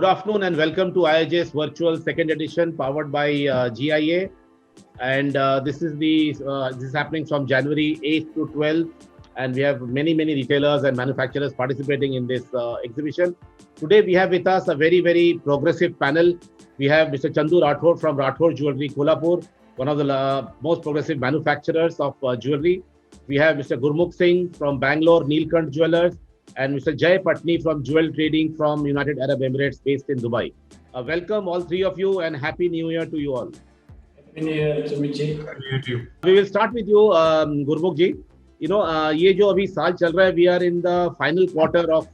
afternoon and welcome to IIJ's virtual second edition powered by GIA. And this is happening from January 8th to 12th, and we have many retailers and manufacturers participating in this exhibition. Today we have with us a very progressive panel. We have Mr. Chandu Rathore from Rathore Jewelry, Kolhapur, one of the most progressive manufacturers of jewelry. We have Mr. Gurmukh Singh from Bangalore, Neelkant Jewellers, and Mr. Jay Patni from Jewel Trading from United Arab Emirates based in Dubai. Welcome all three of you and Happy New Year to you all. Happy New Year, Sumit ji. We will start with you, Gurmukh ji. You know, ये जो अभी साल चल रहा है, we are in the final quarter of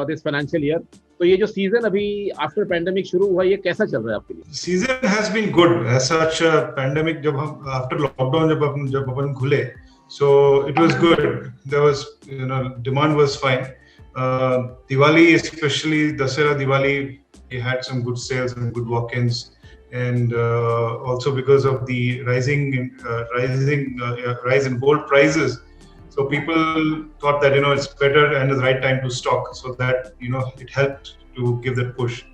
this financial year. तो ये जो सीजन अभी आफ्टर पैंडेमिक शुरू हुआ, ये कैसा चल रहा है आपके लिए? Season has been good. As such, pandemic जब हम after lockdown जब अपन खुले, so it was good. There was, demand was fine. Diwali, especially Dussehra Diwali, we had some good sales and good walk-ins, and also because of the rise in gold prices, so people thought that it's better and the right time to stock, so that it helped to give that push.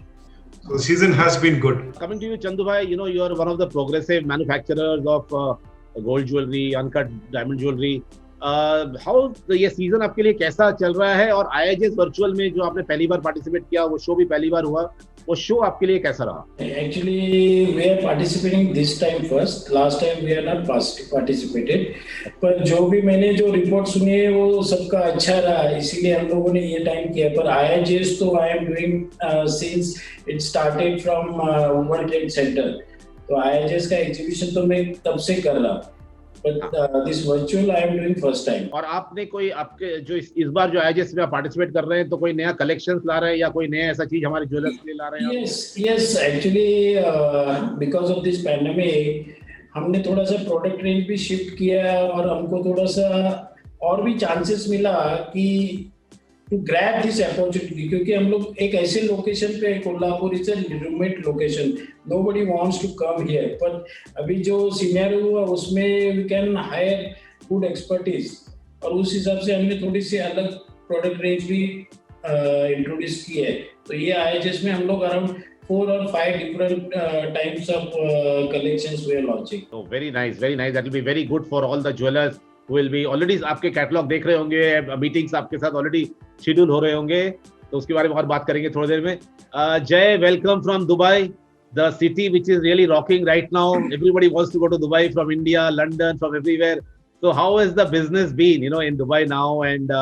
So the season has been good. Coming to you, Chandu bhai, you are one of the progressive manufacturers of gold jewelry, uncut diamond jewelry. How ये season आपके लिए कैसा चल रहा है, और IIJ's virtual में जो आपने पहली बार पार्टिसिपेट किया, वो शो भी पहली बार हुआ, वो शो आपके लिए कैसा रहा? Actually, we are participating this time first. Last time we are not participated. पर जो भी मैंने जो रिपोर्ट सुनी है वो सबका अच्छा रहा, इसीलिए हम लोगों ने ये टाइम किया. पर IIJ's तो I am doing since it started from World Trade Center. तो IIJ's का एग्जीबिशन तो मैं तब से कर रहा. But this virtual I am doing first time. और आपने कोई आपके जो इस बार जो IIJ's में पार्टिसिपेट कर रहे हैं, तो कोई नया कलेक्शंस ला रहे हैं या कोई नया ऐसा चीज हमारे ज्वेलर्स के लिए ला रहे हैं? Yes, actually because of this pandemic हमने थोड़ा सा प्रोडक्ट रेंज भी शिफ्ट किया, और हमको थोड़ा सा और भी चांसेस मिला कि to grab this opportunity, क्योंकि हम लोग एक ऐसे लोकेशन पे, Kolhapur is a remote location, nobody wants to come here, पर अभी जो सिनेरियो हुआ उसमें we can hire good expertise, और उस हिसाब से हमने थोड़ी सी अलग प्रोडक्ट रेंज भी इंट्रोड्यूस की है. तो ये IIJ's में हम लोग around 4 or 5 different types of collections we are launching. So very nice. That will be very good for all the jewelers who will be already आपके कैटलॉग देख रहे होंगे, मीटिंग्स आपके साथ ऑलरेडी शेड्यूल हो रहे होंगे, तो उसके बारे में और बात करेंगे थोड़ी देर में. जय, welcome from Dubai, the city which is really rocking right now. Everybody wants to go to Dubai from India, London, from everywhere. So how has the business been, in Dubai now? And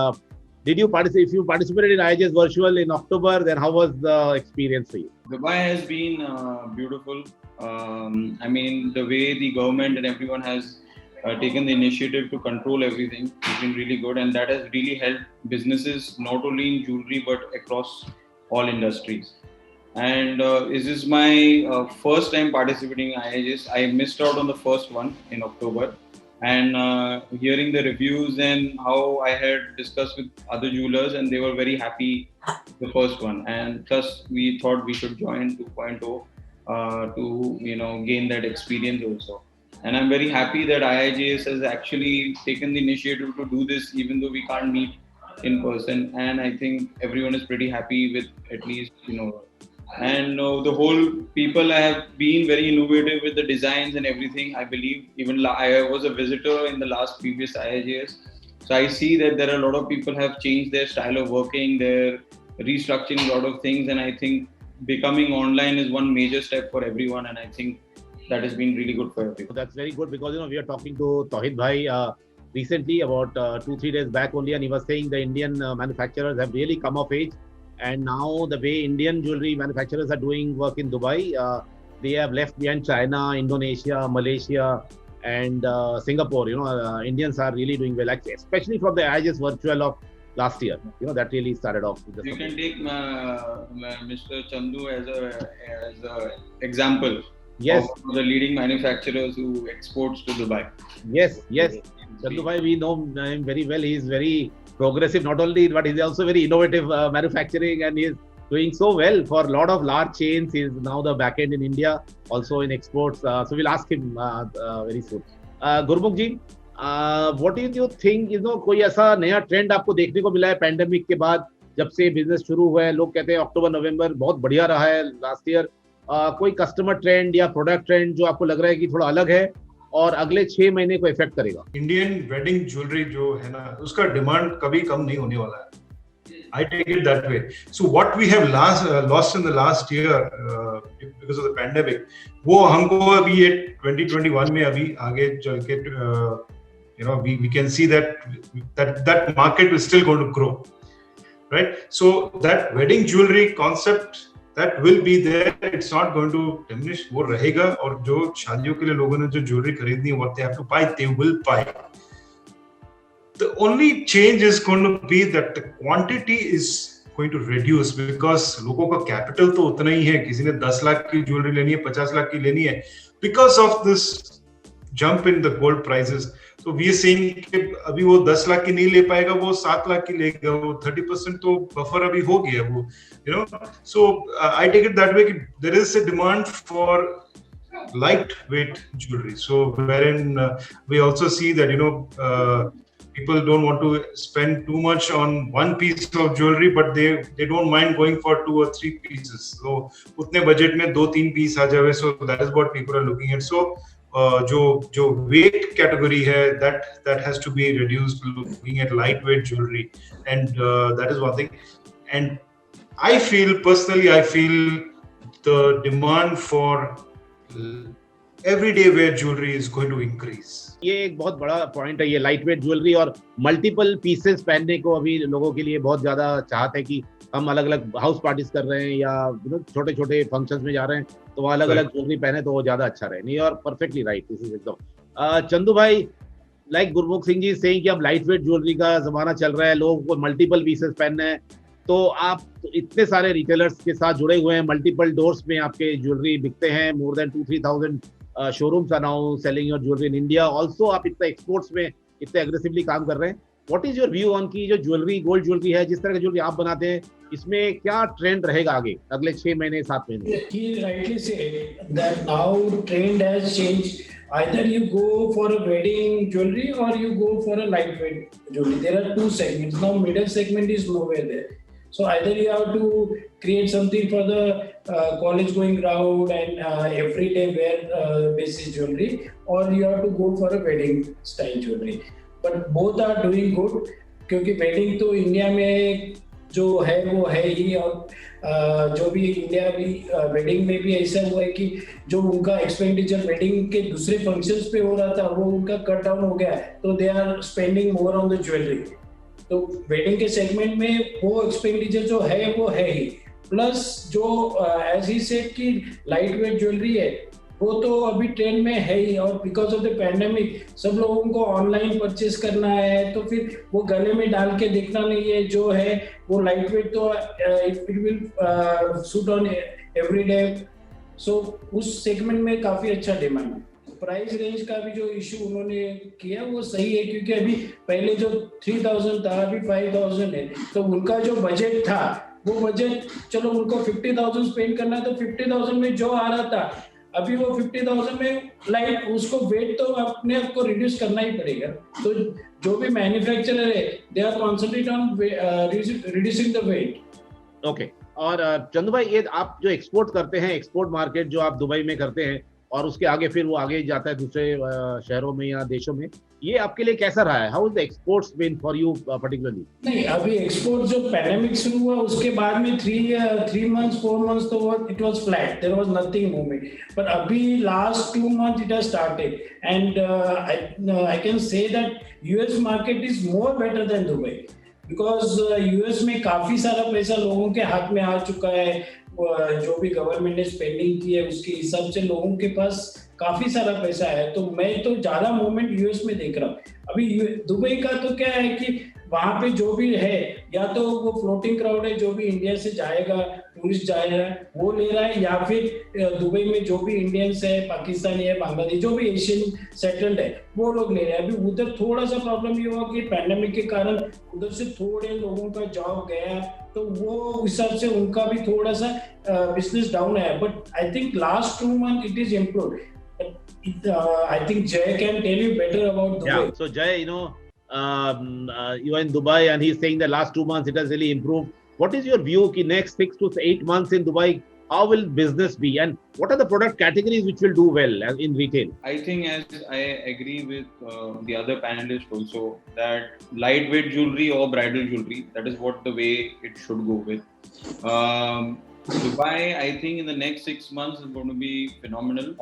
did you participate? If you participated in IIJ's virtual in October, then how was the experience for you? Dubai has been beautiful. I mean, the way the government and everyone has taken the initiative to control everything has been really good, and that has really helped businesses not only in jewelry but across all industries. And this is my first time participating in IIJ's. I missed out on the first one in October, and hearing the reviews and how I had discussed with other jewelers, and they were very happy with the first one, and thus we thought we should join 2.0 to gain that experience also. And I'm very happy that IIJ's has actually taken the initiative to do this, even though we can't meet in person. And I think everyone is pretty happy with at least, and the whole people have been very innovative with the designs and everything. I believe even I was a visitor in the last previous IIJ's. So I see that there are a lot of people have changed their style of working, they're restructuring a lot of things. And I think becoming online is one major step for everyone. And I think that has been really good for everyone. That's very good, because we are talking to Tauhid bhai recently about 2-3 days back only, and he was saying the Indian manufacturers have really come of age, and now the way Indian jewelry manufacturers are doing work in Dubai, they have left behind China, Indonesia, Malaysia, and Singapore. Indians are really doing well, especially from the IIJ's virtual of last year. That really started off with the You can take Mr. Chandu as a example. Yes, of the leading manufacturers who exports to Dubai. Yes. Chandu bhai, we know him very well. He is very progressive, not only, but he's also very innovative manufacturing, and he is doing so well for a lot of large chains. He is now the back end in India, also in exports. So we'll ask him very soon. Gurmukh ji, what do you think? कोई ऐसा नया trend आपको देखने को मिला है pandemic के बाद, जब से बिजनेस शुरू हुआ है, लोग कहते हैं अक्टूबर नवंबर बहुत बढ़िया रहा है लास्ट ईयर, कोई कस्टमर ट्रेंड या प्रोडक्ट ट्रेंड जो आपको लग रहा है कि थोड़ा अलग है और अगले 6 महीने को इफेक्ट करेगा? इंडियन वेडिंग ज्वेलरी जो है ना, उसका डिमांड कभी कम नहीं होने वाला है. I take it that way. So what we have lost in the last year because of the pandemic, वो हमको अभी ये 2021 में अभी आगे चल के we can see that market is still going to grow, right? So that wedding jewelry concept that will be there, it's not going to diminish. वो रहेगा, और जो शादियों के लिए लोगों ने जो ज्वेलरी खरीदनी है, what they have to buy, they will buy. The only change is going to be that the quantity is going to reduce because लोगों का कैपिटल तो उतना ही है. किसी ने 10 लाख की ज्वेलरी लेनी है, 50 लाख की लेनी है, because of this jump in the gold prices. So we are seeing कि अभी वो 10 लाख की नहीं ले पाएगा, वो 7 लाख की लेगा, वो 30% तो बफर अभी हो गया वो, So I take it that way कि there is a demand for lightweight jewelry. So wherein we also see that people don't want to spend too much on one piece of jewelry, but they don't mind going for 2 or 3 pieces. So उतने budget में 2-3 piece आ जावे, so that is what people are looking at. So जो weight category है, that has to be reduced, looking at lightweight jewelry, and that is one thing. And I feel the demand for everyday wear jewelry is going to increase. ये एक बहुत बड़ा point है, ये light weight jewellery और multiple pieces पहनने को अभी लोगों के लिए बहुत ज्यादा चाहत है कि हम अलग अलग हाउस पार्टीज कर रहे हैं या छोटे छोटे फंक्शंस में जा रहे हैं तो वहाँ अलग अलग ज्वेलरी पहने तो वो ज्यादा अच्छा रहे. नहीं, और परफेक्टली राइट, दिस इज एकदम. चंदू भाई, लाइक गुरमुख सिंह जी सेइंग कि अब लाइट वेट ज्वेलरी का जमाना चल रहा है, लोगों को मल्टीपल पीसेस पहनना है, तो आप इतने सारे रिटेलर्स के साथ जुड़े हुए हैं, मल्टीपल डोर्स में आपके ज्वेलरी बिकते हैं, more than 2-3,000 showrooms are now selling your jewelry in India. Also आप इतना एक्सपोर्ट्स में इतने एग्रेसिवली काम कर रहे हैं. What is your view on की जो ज्वेलरी, गोल्ड ज्वेलरी है, जिस तरह की ज्वेलरी आप बनाते हैं, इसमें क्या ट्रेंड रहेगा आगे अगले 6 महीने 7 महीने? He rightly said that now trend has changed. Either you go for a wedding jewelry or you go for a lightweight jewelry. There are 2 segments. Now middle segment is nowhere there. So either you have to create something for the college going crowd and everyday wear basis jewelry, or you have to go for a wedding style jewelry. But both are doing good, क्योंकि wedding तो India में जो है वो है ही, और जो भी इंडिया भी वेडिंग में भी ऐसा हुआ है कि जो उनका एक्सपेंडिचर वेडिंग के दूसरे फंक्शंस पे हो रहा था वो उनका कट डाउन हो गया है, तो they are spending more on the jewellery. तो वेडिंग के सेगमेंट में वो एक्सपेंडिचर जो है वो है ही, प्लस जो एज ही सेड की लाइट वेट ज्वेलरी है वो तो अभी ट्रेंड में है ही, और बिकॉज ऑफ द पैंडेमिक सब लोगों को ऑनलाइन परचेस करना है, तो फिर वो गले में डाल के देखना नहीं है, जो है वो लाइट वेट तो it will suit on everyday. So उस सेगमेंट में काफी अच्छा डिमांड है. प्राइस रेंज का भी जो इशू उन्होंने किया वो सही है, क्योंकि अभी पहले जो 3,000 था अभी 5,000 है, तो उनका जो बजट था वो बजट, चलो उनको 50,000 स्पेंड करना है तो 50,000 में जो आ रहा था अभी वो 50,000 में लाइट उसको वेट तो अपने आप को रिड्यूस करना ही पड़ेगा. तो जो भी मैन्युफैक्चरर है they are concentrate on reducing the weight. Okay. और चंदू भाई, ये आप जो एक्सपोर्ट करते हैं, एक्सपोर्ट मार्केट जो आप दुबई में करते हैं और उसके आगे फिर वो आगे जाता है दूसरे शहरों में या देशों में, ये आपके लिए कैसा रहा है? How is the exports been for you particularly? नहीं, अभी एक्सपोर्ट जो पैंडेमिक शुरू हुआ उसके बाद में 3 months 4 months तो it was flat, there was nothing movement. But अभी last 2 months it has started, and I can say that US market is more better than Dubai, because US में काफी सारा पैसा लोगों के हाथ में आ चुका है. जो भी गवर्नमेंट ने स्पेंडिंग की है उसके हिसाब से लोगों के पास काफी सारा पैसा है. तो मैं तो ज्यादा मूवमेंट यूएस में देख रहा हूँ. अभी दुबई का तो क्या है कि वहां पे जो भी है, या तो वो फ्लोटिंग क्राउड है, जो भी इंडिया से जाएगा, टूरिस्ट जाएगा वो ले रहा है, या फिर दुबई में जो भी इंडियंस है, पाकिस्तानी है, बांग्लादेश, जो भी एशियन सेटल्ड है वो लोग ले रहे हैं. अभी उधर थोड़ा सा प्रॉब्लम ये हुआ कि पैंडेमिक के कारण उधर से थोड़े लोगों का जॉब गया, तो वो हिसाब से उनका भी थोड़ा सा बिजनेस डाउन है. But I think last 2 months it is improved. I think Jay can tell you better about Dubai. Yeah. So Jay, you are in Dubai and he's saying the last 2 months it has really improved. what is your view ki next 6 to 8 months in Dubai, how will business be, and what are the product categories which will do well in retail? I think, as I agree with the other panelists also, that lightweight jewelry or bridal jewelry, that is what the way it should go with. Dubai, I think in the next 6 months is going to be phenomenal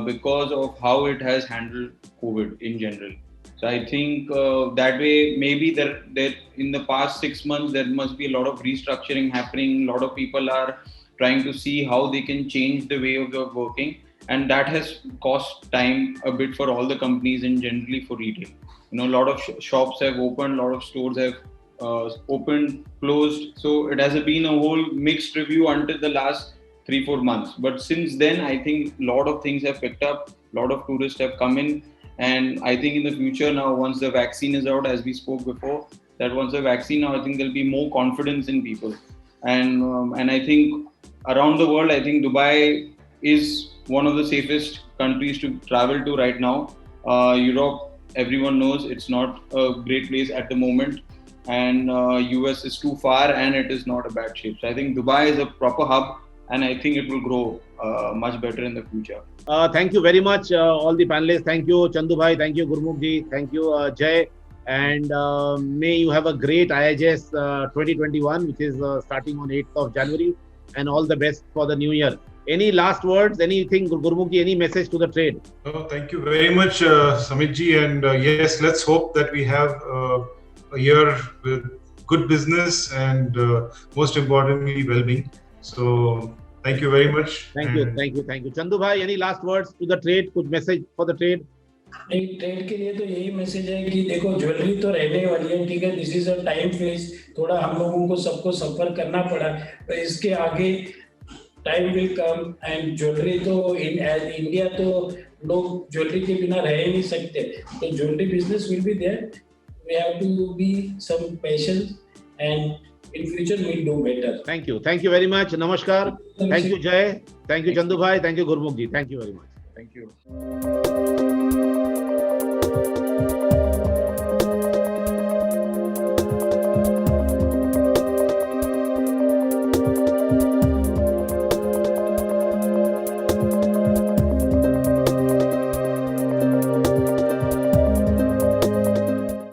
because of how it has handled COVID in general. So I think that way, maybe there in the past 6 months, there must be a lot of restructuring happening. A lot of people are trying to see how they can change the way of working, and that has cost time a bit for all the companies and generally for retail. A lot of shops have opened, a lot of stores have opened, closed. So it has been a whole mixed review until the last 3-4 months. But since then, I think a lot of things have picked up, a lot of tourists have come in, and I think in the future now, once the vaccine is out, as we spoke before, that once the vaccine out, I think there'll be more confidence in people, and I think around the world, I think Dubai is one of the safest countries to travel to right now. Europe, everyone knows it's not a great place at the moment, and US is too far, and it is not a bad shape. So I think Dubai is a proper hub, and I think it will grow much better in the future. Thank you very much, all the panelists. Thank you, Chandu Bhai. Thank you, Gurmukh ji. Thank you, Jay. And may you have a great IHS 2021, which is starting on 8th of January. And all the best for the new year. Any last words? Anything, Gurmukh ji? Any message to the trade? Thank you very much, Samit ji. And yes, let's hope that we have a year with good business and most importantly, well-being. So thank you very much. Thank you. Chandu Bhai, any last words to the trade? Kuch message for the trade? नहीं, trade के लिए तो यही message है कि देखो, jewellery तो रहने वाली है, ठीक है, this is a time phase, थोड़ा हम लोगों को सबको सफर करना पड़ा, पर इसके आगे time will come, and jewellery तो इंडिया तो लोग ज्वेलरी के बिना रह ही नहीं सकते, तो jewellery business will be there, we have to be some patience, and in future we'll do better. Thank you very much. Namaskar. Thank you, Jay. Thank you, Chandu Bhai. Thank you, Gurmukh ji. Thank you very much. Thank you.